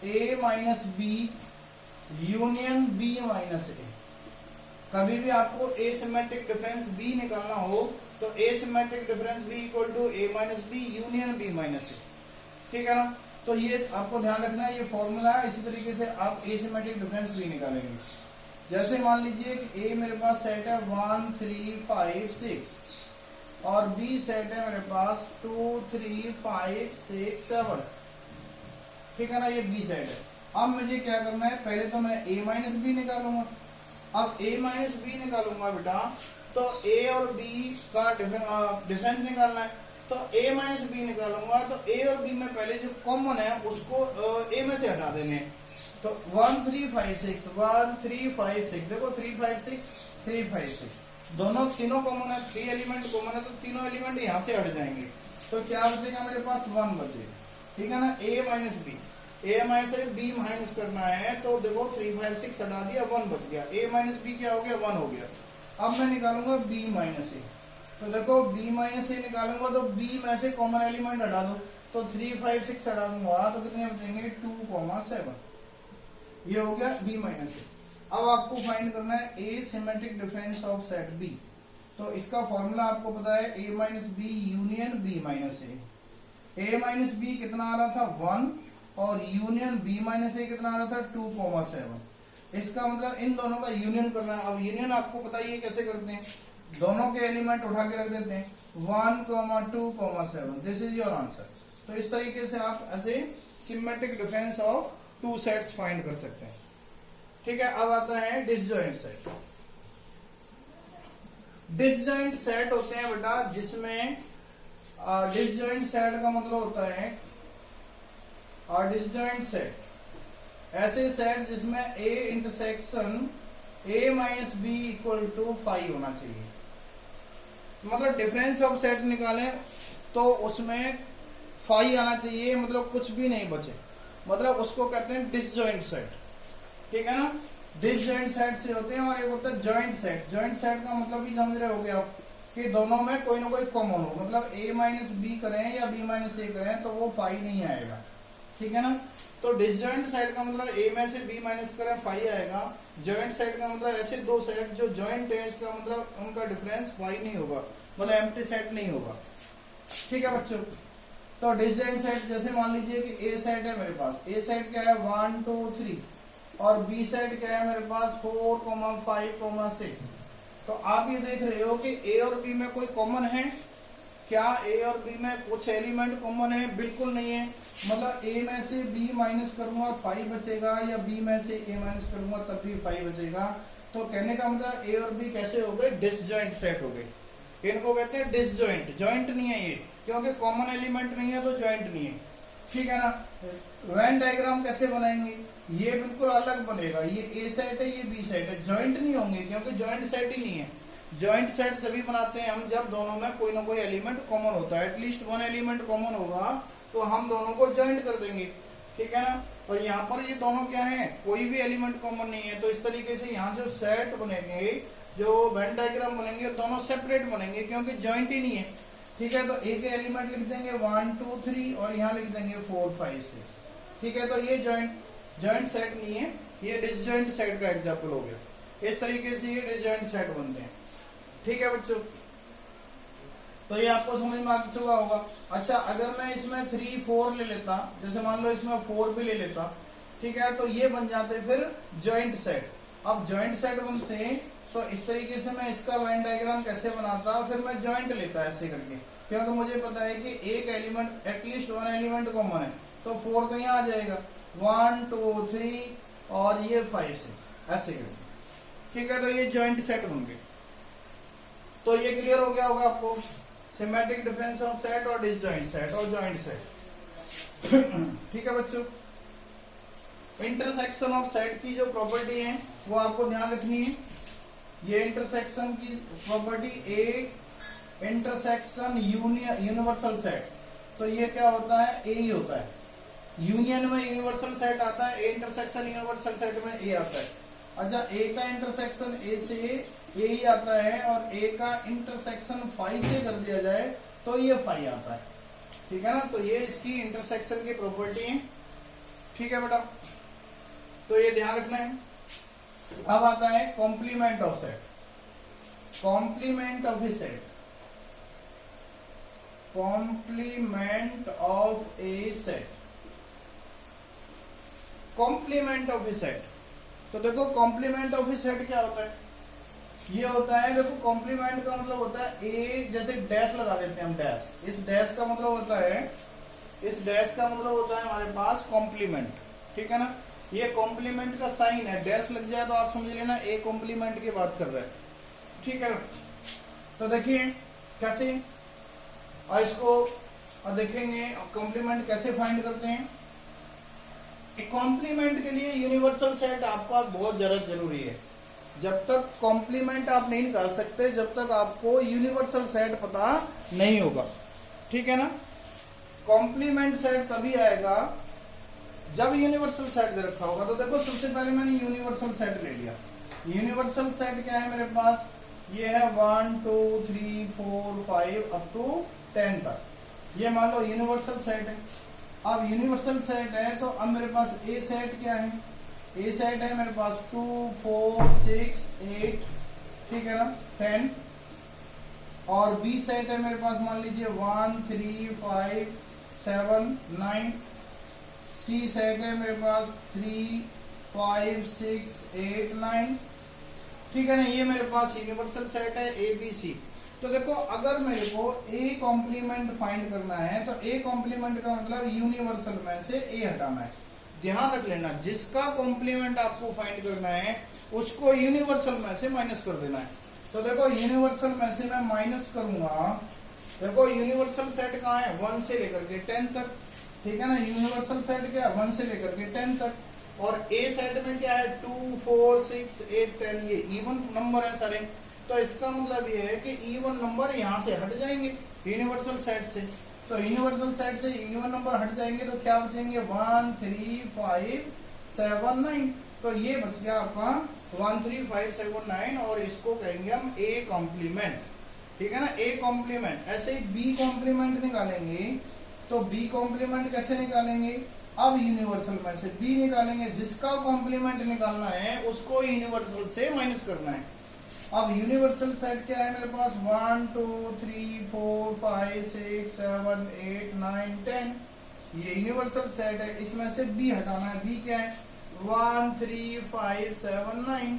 A minus B union B minus A. कभी भी आपको ए सिमेट्रिक डिफरेंस बी निकालना हो तो A symmetric difference B equal to A minus B union B minus A, ठीक है ना। तो ये आपको ध्यान रखना है, ये फॉर्मूला है। इसी तरीके से आप ए सिमेट्रिक डिफरेंस बी निकालेंगे। जैसे मान लीजिए कि ए मेरे पास सेट है 1 3 5 6 और बी सेट है मेरे पास 2 3 5 6 7, ठीक है ना, ये बी सेट है। अब मुझे क्या करना है, पहले तो मैं ए माइनस बी निकालूंगा। अब ए माइनस बी निकालूंगा बेटा तो ए और बी का डिफरेंस निकालना है, तो a माइनस बी निकालूंगा, तो a और b में पहले जो कॉमन है उसको a में से हटा देने, तो 1 3 5 6 1 3 5 6, देखो 3 5 6 3 5 6, दोनों तीनों कॉमन है, 3 एलिमेंट कॉमन है, तो तीनों एलिमेंट यहाँ से हट जाएंगे, तो क्या बचेगा मेरे पास 1 बचेगा, ठीक है ना। a minus B, a minus b minus करना है, तो देखो 3 5 6 हटा दिया, 1 बच गया, a माइनस b क्या हो गया 1 हो गया। अब मैं निकालूंगा b माइनस ए, तो देखो b माइनस ए निकालूंगा, तो b में से कॉमन एलिमेंट हटा दो, तो 3 5 6 हटा दूंगा, तो कितने बचेंगे 2,7, ये हो गया b माइनस ए। अब आपको फाइंड करना है a symmetric difference of set b, तो इसका फॉर्मूला आपको पता है a minus B union b minus A. a minus B कितना आ रहा था 1 और यूनियन b माइनस ए कितना आ रहा था 2,7। इसका मतलब इन दोनों का यूनियन करना है। अब यूनियन आपको पता ही है कैसे करते हैं, दोनों के एलिमेंट उठा के रख देते हैं 1, 2, 7, दिस इज योर आंसर। तो इस तरीके से आप ऐसे symmetric difference of two sets find कर सकते हैं, ठीक है। अब आता है डिसजॉइंट सेट। डिसजॉइंट सेट होते हैं बेटा जिसमें डिसजॉइंट सेट का मतलब होता है डिसजॉइंट सेट ऐसे सेट जिसमें a intersection a minus B equal to 5 होना चाहिए। मतलब डिफरेंस ऑफ सेट निकालें तो उसमें 5 आना चाहिए, मतलब कुछ भी नहीं बचे, मतलब उसको कहते हैं डिसजॉइंट सेट, ठीक है ना। डिसजॉइंट सेट से होते हैं, और एक होता है जॉइंट सेट। जॉइंट सेट का मतलब भी समझ रहे होगे आप कि दोनों में कोई ना कोई कॉमन हो, मतलब a माइनस बी करें या b माइनस ए करें तो वो 5 नहीं आएगा, ठीक है ना। तो डिसजॉइंट सेट का मतलब a में से b माइनस करें 5 आएगा। जॉइंट सेट का मतलब ऐसे दो सेट जो जॉइंट है, इसका मतलब उनका डिफरेंस 5 नहीं होगा, मतलब एम्प्टी सेट नहीं होगा, ठीक है बच्चों। तो डिसजॉइंट सेट जैसे मान लीजिए कि a सेट है मेरे पास, a सेट क्या है 1 2 3 और b सेट क्या है मेरे पास 4, 5, 6। तो आप ये देख रहे हो कि a और b में कोई कॉमन है क्या? a और b में कुछ एलिमेंट कॉमन है? बिल्कुल नहीं है। मतलब a में से b माइनस करूंगा 5 बचेगा, या b में से a माइनस करूंगा तब भी 5 बचेगा। तो कहने का मतलब a और b कैसे हो गए? डिसजॉइंट सेट हो गए। इनको कहते हैं डिसजॉइंट। जॉइंट नहीं है ये, क्योंकि कॉमन एलिमेंट नहीं है तो जॉइंट नहीं है, ठीक है ना। वेन डायग्राम कैसे बनाएंगे? ये बिल्कुल अलग बनेगा, ये ए सेट है ये बी सेट है, जॉइंट नहीं होंगे क्योंकि जॉइंट सेट ही नहीं है। जॉइंट सेट जब बनाते हैं हम जब दोनों में कोई ना कोई एलिमेंट कॉमन होता है, एटलीस्ट वन एलिमेंट कॉमन होगा तो हम दोनों को जॉइंट कर देंगे, ठीक है ना। और यहाँ पर ये दोनों क्या है? कोई भी एलिमेंट कॉमन नहीं है। तो इस तरीके से यहाँ जो सेट बनेंगे, जो वेन डायग्राम बनेंगे, दोनों सेपरेट बनेंगे क्योंकि जॉइंट ही नहीं है, ठीक है। तो एक एलिमेंट लिख देंगे 1 2 3 और यहाँ लिख देंगे 4 5 6, ठीक है। तो ये जॉइंट सेट नहीं है, ये डिसजॉइंट सेट का एग्जाम्पल हो गया। इस तरीके से ये डिसजॉइंट सेट बनते हैं, ठीक है बच्चों। तो ये आपको समझ में आ चुका होगा। अच्छा, अगर मैं इसमें 3 4 ले लेता, जैसे मान लो इसमें 4 भी ले लेता, ठीक है, तो ये बन जाते फिर जॉइंट सेट। अब जॉइंट सेट बनते हैं तो इस तरीके से मैं इसका वेन डायग्राम कैसे बनाता, फिर मैं जॉइंट लेता ऐसे करके, क्योंकि मुझे पता है कि एक element at least one element common है, तो 4 तो यहाँ आ जाएगा, 1 2 3 और ये 5 6 ऐसे करके, ठीक है। तो ये जॉइंट सेट बन गए। तो ये क्लियर हो गया होगा आपको, सिमेट्रिक डिफरेंस ऑफ सेट और डिसजॉइंट सेट और जॉइंट सेट, ठीक है बच्चों। इंटरसेक्शन ऑफ सेट की जो प्रॉपर्टी है वो आपको ध्यान रखनी है। ये इंटरसेक्शन की property A intersection universal set, तो ये क्या होता है? ए ही होता है। यूनियन में यूनिवर्सल सेट आता है, ए इंटरसेक्शन यूनिवर्सल सेट में ए आता है। अच्छा, ए का इंटरसेक्शन ए से ए ही आता है, और ए का इंटरसेक्शन 5 से कर दिया जाए तो ये 5 आता है, ठीक है ना। तो ये इसकी इंटरसेक्शन की प्रॉपर्टी है, ठीक है बेटा। तो ये ध्यान रखना है। अब आता है complement of set. Complement of a set, complement of a set, complement of a set. तो देखो कॉम्प्लीमेंट ऑफ ए सेट क्या होता है? ये होता है, देखो कॉम्प्लीमेंट का मतलब होता है ए, जैसे डैश लगा देते हैं हम, डैश। इस डैश का मतलब होता है, इस डैश का मतलब होता है हमारे पास कॉम्प्लीमेंट, ठीक है ना। ये कॉम्प्लीमेंट का साइन है, डैश लग जाए तो आप समझ लेना ए कॉम्प्लीमेंट की बात कर रहे हैं, ठीक है। तो देखिए कैसे, और इसको और देखेंगे कॉम्प्लीमेंट कैसे फाइंड करते हैं। एक कॉम्प्लीमेंट के लिए यूनिवर्सल सेट आपका बहुत जरूरी है। जब तक कॉम्प्लीमेंट आप नहीं निकाल सकते जब तक आपको यूनिवर्सल सेट पता नहीं होगा, ठीक है ना। कॉम्प्लीमेंट सेट तभी आएगा जब यूनिवर्सल सेट दे रखा होगा। तो देखो सबसे पहले मैंने यूनिवर्सल सेट ले लिया। यूनिवर्सल सेट क्या है मेरे पास, ये है 1 2 3 4 5 अप टू 10 तक, ये मान लो यूनिवर्सल सेट है। अब यूनिवर्सल सेट है तो अब मेरे पास ए सेट क्या है, ए सेट है मेरे पास 2 4 6 8, ठीक है ना, 10। और बी सेट है मेरे पास मान लीजिए 1 3 5 7 9। सी सेट है मेरे पास 3 5 6 8 9, ठीक है ना। ये मेरे पास यूनिवर्सल सेट है ए बी सी। तो देखो अगर मेरे को ए कॉम्प्लीमेंट फाइंड करना है तो ए कॉम्प्लीमेंट का मतलब यूनिवर्सल में से ए हटाना है। ध्यान रख लेना, जिसका कॉम्प्लीमेंट आपको फाइंड करना है उसको यूनिवर्सल में से माइनस कर देना है। तो देखो यूनिवर्सल में से मैं माइनस करूंगा, देखो यूनिवर्सल सेट कहाँ है 1 से लेकर के 10 तक, ठीक है ना। यूनिवर्सल सेट क्या है 1 से लेकर के 10 तक। और ए सेट में क्या है 2 4 6 8 10, ये इवन नंबर है सारे। तो इसका मतलब ये है कि इवन नंबर यहाँ से हट जाएंगे यूनिवर्सल सेट से। तो यूनिवर्सल सेट से इवन नंबर हट जाएंगे तो क्या बचेंगे 1 3 5 7 9। तो ये बच गया आपका 1 3 5 7 9, और इसको कहेंगे हम ए कॉम्प्लीमेंट, ठीक है ना। A complement. ऐसे ही बी कॉम्प्लीमेंट निकालेंगे तो बी कॉम्प्लीमेंट कैसे निकालेंगे, अब यूनिवर्सल में से बी निकालेंगे, जिसका कॉम्प्लीमेंट निकालना है उसको यूनिवर्सल से माइनस करना है। अब यूनिवर्सल सेट क्या है मेरे पास 1 2 3 4 5 6 7 8 9 10, ये यूनिवर्सल सेट है। इसमें से बी हटाना है, बी क्या है 1 3 5 7 9,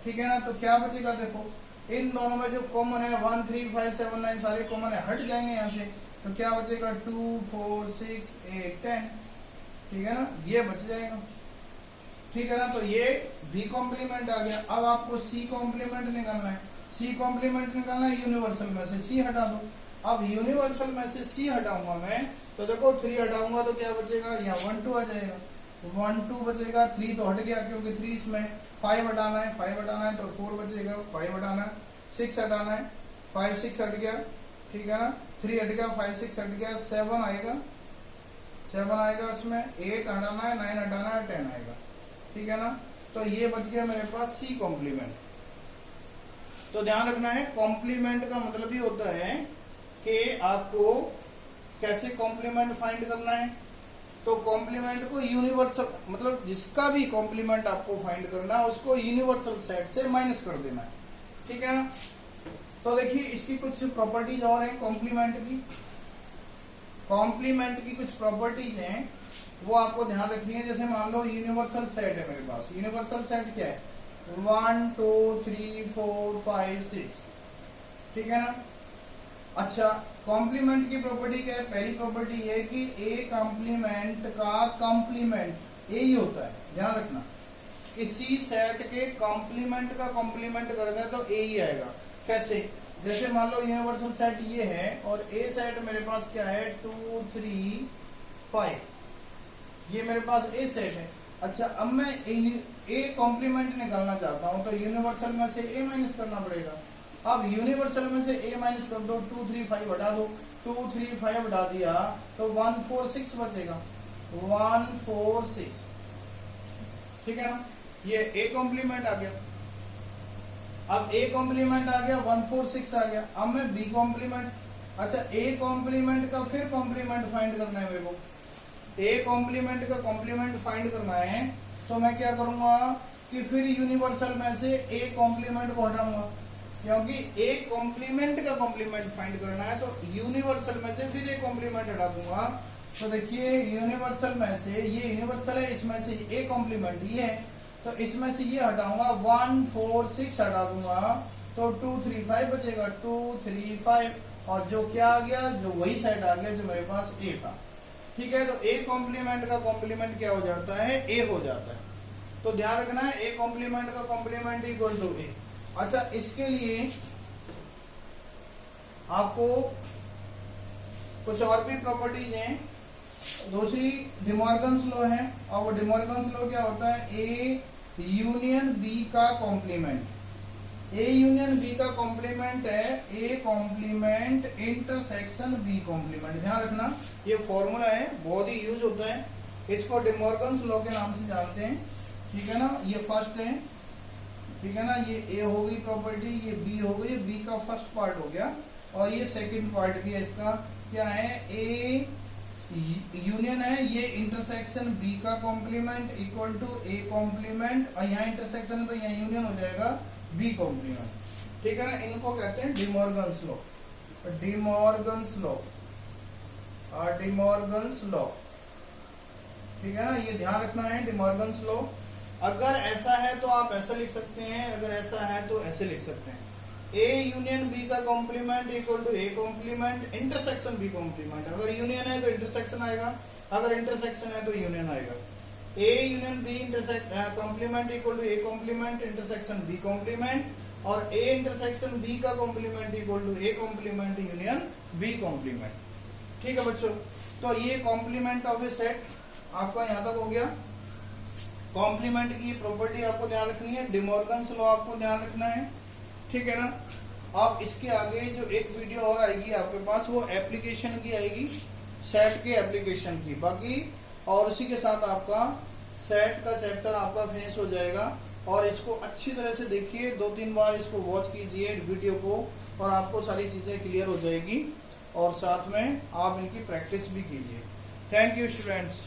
ठीक है ना। तो क्या बचेगा, देखो इन दोनों में जो कॉमन है 1 3 5 7 9 सारे कॉमन है, हट जाएंगे यहाँ से। तो क्या बचेगा 2 4 6 8 10, ठीक है ना, ये बच जाएगा, ठीक है ना। तो ये बी कॉम्प्लीमेंट आ गया। अब आपको सी कॉम्प्लीमेंट निकालना है। सी कॉम्प्लीमेंट निकालना है यूनिवर्सल में से सी हटा दो। अब यूनिवर्सल में से सी हटाऊंगा मैं, तो देखो 3 हटाऊंगा तो क्या बचेगा, यहाँ 1 2 आ जाएगा, 1 2 बचेगा। 3 तो हट गया क्योंकि 3 इसमें, 5 हटाना है, 5 हटाना है तो 4 बचेगा, 5 हटाना है, 6 हटाना है, 5 6 हट गया, ठीक है ना। 3 हट गया, 5 6 हट गया, 7 आएगा, 7 आएगा इसमें, 8 हटाना है, 9 हटाना है, 10 आएगा, ठीक है ना। तो ये बच गया मेरे पास सी कॉम्प्लीमेंट। तो ध्यान रखना है कॉम्प्लीमेंट का मतलब ही होता है कि आपको कैसे कॉम्प्लीमेंट फाइंड करना है। तो कॉम्प्लीमेंट को यूनिवर्सल, मतलब जिसका भी कॉम्प्लीमेंट आपको फाइंड करना है उसको यूनिवर्सल सेट से माइनस कर देना है, ठीक है ना। तो देखिए इसकी कुछ प्रॉपर्टीज और हैं कॉम्प्लीमेंट की। कॉम्प्लीमेंट की कुछ प्रॉपर्टीज हैं वो आपको ध्यान रखनी है। जैसे मान लो यूनिवर्सल सेट है मेरे पास, यूनिवर्सल सेट क्या है 1 2 3 4 5 6, ठीक है ना। अच्छा, कॉम्प्लीमेंट की प्रॉपर्टी क्या है, पहली प्रॉपर्टी ये कि ए कॉम्प्लीमेंट का कॉम्प्लीमेंट ए ही होता है। ध्यान रखना किसी सेट के कॉम्प्लीमेंट का कॉम्प्लीमेंट कर दें तो ए ही आएगा। कैसे, जैसे मान लो यूनिवर्सल सेट ये है और ए सेट मेरे पास क्या है 2 3 5, ये मेरे पास ए सेट है। अच्छा, अब मैं ए कॉम्प्लीमेंट निकालना चाहता हूं तो यूनिवर्सल में से ए माइनस करना पड़ेगा। अब यूनिवर्सल में से ए माइनस कर दो, 2 3 5 हटा दो, 2 3 5 हटा दिया तो 1 4 6 बचेगा, 1 4 6, ठीक है ना। ये ए कॉम्प्लीमेंट आ गया। अब ए कॉम्प्लीमेंट आ गया, 1 4 6 आ गया। अब मैं बी कॉम्प्लीमेंट, अच्छा ए कॉम्प्लीमेंट का फिर कॉम्प्लीमेंट फाइंड करना है मेरे को। ए कॉम्प्लीमेंट का कॉम्प्लीमेंट फाइंड करना है तो मैं क्या करूंगा कि फिर यूनिवर्सल में से ए कॉम्प्लीमेंट को हटाऊंगा, क्योंकि ए कॉम्प्लीमेंट का कॉम्प्लीमेंट फाइंड करना है तो यूनिवर्सल में से फिर ए कॉम्प्लीमेंट हटा दूंगा। तो देखिए यूनिवर्सल में से ये यूनिवर्सल है, इसमें से ए कॉम्प्लीमेंट ये है तो इसमें से ये हटाऊंगा, 1 4 6 हटा दूंगा तो 2 3 5 बचेगा, 2 3 5, और जो क्या आ गया, जो वही सेट आ गया जो मेरे पास ए था, ठीक है। तो ए कॉम्प्लीमेंट का कॉम्प्लीमेंट क्या हो जाता है, ए हो जाता है। तो ध्यान रखना है ए कॉम्प्लीमेंट का कॉम्प्लीमेंट इक्वल टू ए। अच्छा, इसके लिए आपको कुछ और भी प्रॉपर्टीज हैं। दूसरी डिमॉर्गन्स लॉ है, और वो डिमॉर्गन्स लॉ क्या होता है, ए यूनियन बी का कॉम्प्लीमेंट। ए यूनियन बी का कॉम्प्लीमेंट है A complement intersection B complement. ध्यान रखना, ये फॉर्मूला है, बहुत ही यूज होता है, इसको डिमॉर्गन्स लॉ के नाम से जानते हैं। ठीक है ना, ये फर्स्ट है, ठीक है ना, ये ए हो गई प्रॉपर्टी, ये बी हो गई, बी का फर्स्ट पार्ट हो गया, और ये सेकंड पार्ट भी है इसका, क्या है, ए यूनियन है ये इंटरसेक्शन बी का complement equal to A complement, और यहाँ इंटरसेक्शन है तो यहाँ यूनियन हो जाएगा बी कॉम्प्लीमेंट। ठीक है ना, इनको कहते हैं De Morgan's law. De Morgan's law, De Morgan's law, ठीक है ना, ये ध्यान रखना है डिमॉर्गन्स लॉ। अगर ऐसा है तो आप ऐसा लिख सकते हैं, अगर ऐसा है तो ऐसे लिख सकते हैं, ए यूनियन बी का complement equal to A complement intersection B complement. अगर यूनियन है तो इंटरसेक्शन आएगा, अगर इंटरसेक्शन है तो यूनियन आएगा। A union B complement equal to A complement intersection B complement, और ए इंटरसेक्शन बी का complement equal to A complement union B complement. ठीक है बच्चों, तो ये कॉम्प्लीमेंट ऑफ ए सेट आपका यहां तक हो गया। कॉम्प्लीमेंट की प्रॉपर्टी आपको ध्यान रखनी है, डिमॉर्गन्स लॉ आपको ध्यान रखना है। ठीक है ना, अब इसके आगे जो एक वीडियो और आएगी आपके पास, वो एप्लीकेशन की आएगी, सेट के एप्लीकेशन की बाकी, और उसी के साथ आपका सेट का चैप्टर आपका फिनिश हो जाएगा। और इसको अच्छी तरह से देखिए, 2-3 बार इसको वॉच कीजिए वीडियो को, और आपको सारी चीजें क्लियर हो जाएगी, और साथ में आप इनकी प्रैक्टिस भी कीजिए। Thank you students.